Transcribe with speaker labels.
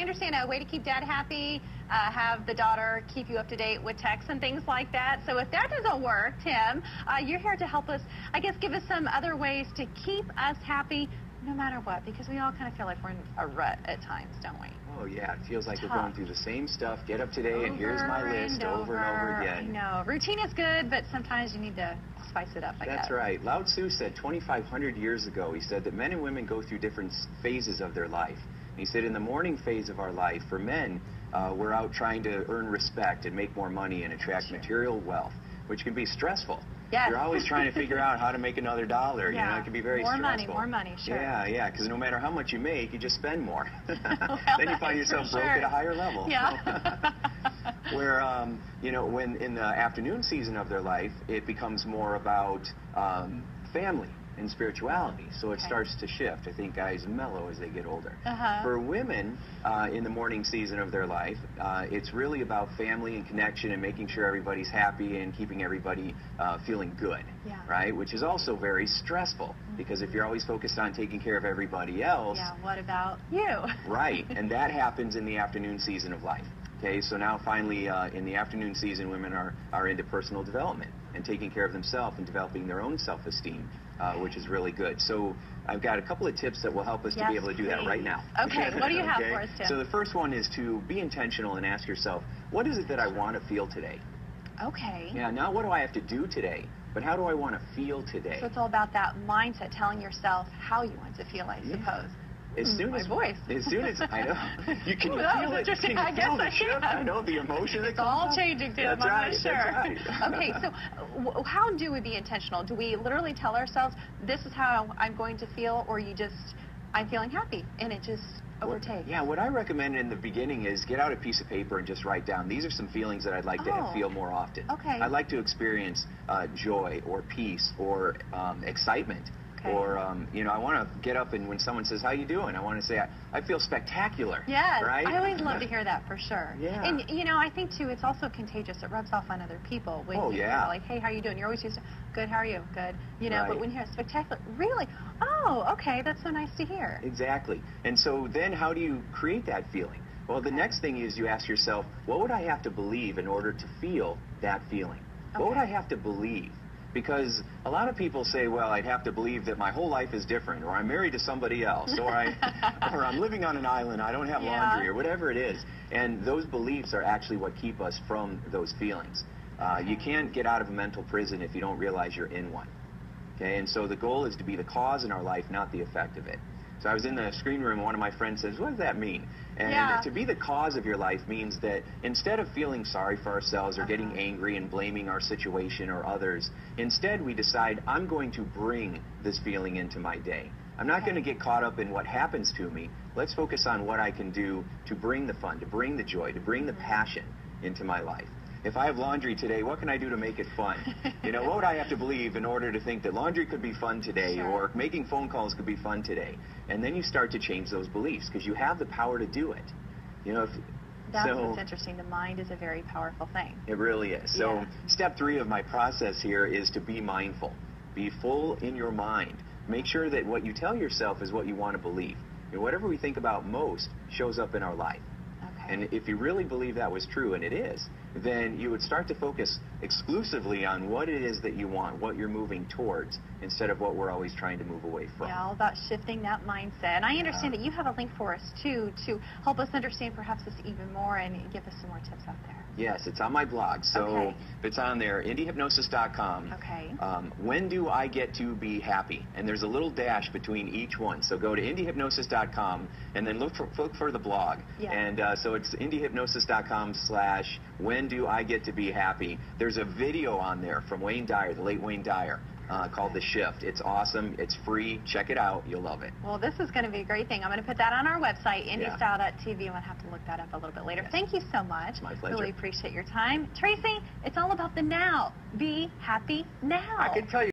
Speaker 1: understand a way to keep dad happy, have the daughter keep you up to date with texts and things like that. So if that doesn't work, Tim, you're here to help us, I guess, give us some other ways to keep us happy no matter what, because we all kind of feel like we're in a rut at times, don't we?
Speaker 2: Oh, yeah. It feels like we're going through the same stuff. Get up today, and here's my list over and over again.
Speaker 1: No, routine is good, but sometimes you need to spice it up, I guess.
Speaker 2: That's right. Lao Tzu said 2,500 years ago, he said that men and women go through different phases of their life. And he said in the morning phase of our life, for men, we're out trying to earn respect and make more money and attract material wealth, which can be stressful.
Speaker 1: Yes.
Speaker 2: You're always trying to figure out how to make another dollar.
Speaker 1: Yeah.
Speaker 2: You know, it can be very stressful.
Speaker 1: More money, sure.
Speaker 2: Yeah, because no matter how much you make, you just spend more. Well, then you find yourself broke at a higher level.
Speaker 1: Yeah.
Speaker 2: Where, you know, when in the afternoon season of their life, it becomes more about family and spirituality. So it starts to shift. I think guys mellow as they get older. For women, in the morning season of their life, it's really about family and connection and making sure everybody's happy and keeping everybody feeling good, right? Which is also very stressful, because if you're always focused on taking care of everybody else...
Speaker 1: Yeah, what about you?
Speaker 2: Right, and that happens in the afternoon season of life. Okay, so now finally in the afternoon season, women are into personal development and taking care of themselves and developing their own self-esteem, which is really good. So I've got a couple of tips that will help us to be able to do that right now.
Speaker 1: Okay, what do you have for us, Tim?
Speaker 2: So the first one is to be intentional and ask yourself, what is it that I want to feel today?
Speaker 1: Okay.
Speaker 2: Yeah, not what do I have to do today, but how do I want to feel today?
Speaker 1: So it's all about that mindset, telling yourself how you want to feel, I suppose.
Speaker 2: As soon as I know, you can feel it. Can you feel the shift? I know the emotion.
Speaker 1: It's all changing, Tim.
Speaker 2: That's right.
Speaker 1: Sure.
Speaker 2: That's right.
Speaker 1: Okay, so how do we be intentional? Do we literally tell ourselves, this is how I'm going to feel, or you just, I'm feeling happy, and it just overtakes?
Speaker 2: Yeah, what I recommend in the beginning is get out a piece of paper and just write down, these are some feelings that I'd like to feel more often.
Speaker 1: Okay.
Speaker 2: I'd like to experience joy or peace or excitement. Or, you know, I want to get up and when someone says, how you doing? I want to say, I feel spectacular.
Speaker 1: Yes,
Speaker 2: right?
Speaker 1: I always love to hear that, for sure.
Speaker 2: Yeah.
Speaker 1: And, you know, I think, too, it's also contagious. It rubs off on other people. When you're like, hey, how you doing? You're always used to, good, how are you? Good. You know, but when you hear spectacular, really? Oh, okay, that's so nice to hear.
Speaker 2: Exactly. And so then how do you create that feeling? Well, the next thing is you ask yourself, what would I have to believe in order to feel that feeling? What would I have to believe? Because a lot of people say, well, I'd have to believe that my whole life is different, or I'm married to somebody else, or I'm living on an island, I don't have laundry, or whatever it is. And those beliefs are actually what keep us from those feelings. You can't get out of a mental prison if you don't realize you're in one. Okay, and so the goal is to be the cause in our life, not the effect of it. So I was in the screen room, and one of my friends says, what does that mean? And to be the cause of your life means that instead of feeling sorry for ourselves or getting angry and blaming our situation or others, instead we decide, I'm going to bring this feeling into my day. I'm not going to get caught up in what happens to me. Let's focus on what I can do to bring the fun, to bring the joy, to bring the passion into my life. If I have laundry today, what can I do to make it fun? You know, what would I have to believe in order to think that laundry could be fun today, or making phone calls could be fun today? And then you start to change those beliefs, because you have the power to do it. You know,
Speaker 1: that's what's interesting. The mind is a very powerful thing.
Speaker 2: It really is. So step 3 of my process here is to be mindful. Be full in your mind. Make sure that what you tell yourself is what you want to believe. You know, whatever we think about most shows up in our life. And if you really believe that was true, and it is, then you would start to focus exclusively on what it is that you want, what you're moving towards, instead of what we're always trying to move away from.
Speaker 1: Yeah, all about shifting that mindset. And I understand that you have a link for us, too, to help us understand perhaps this even more and give us some more tips out there.
Speaker 2: Yes, it's on my blog. So it's on there, IndyHypnosis.com. When do I get to be happy? And there's a little dash between each one. So go to IndyHypnosis.com and then look for the blog. And so it's IndyHypnosis.com/when do I get to be happy. There's a video on there from Wayne Dyer, the late Wayne Dyer, called The Shift. It's awesome. It's free. Check it out. You'll love it. Well, this is going to be a great thing. I'm going to put that on our website, IndyStyle.tv. I'm going to have to look that up a little bit later. Thank you so much. My pleasure.
Speaker 1: Really appreciate your time. Tracy, it's all about the now. Be happy now.
Speaker 2: I can tell you.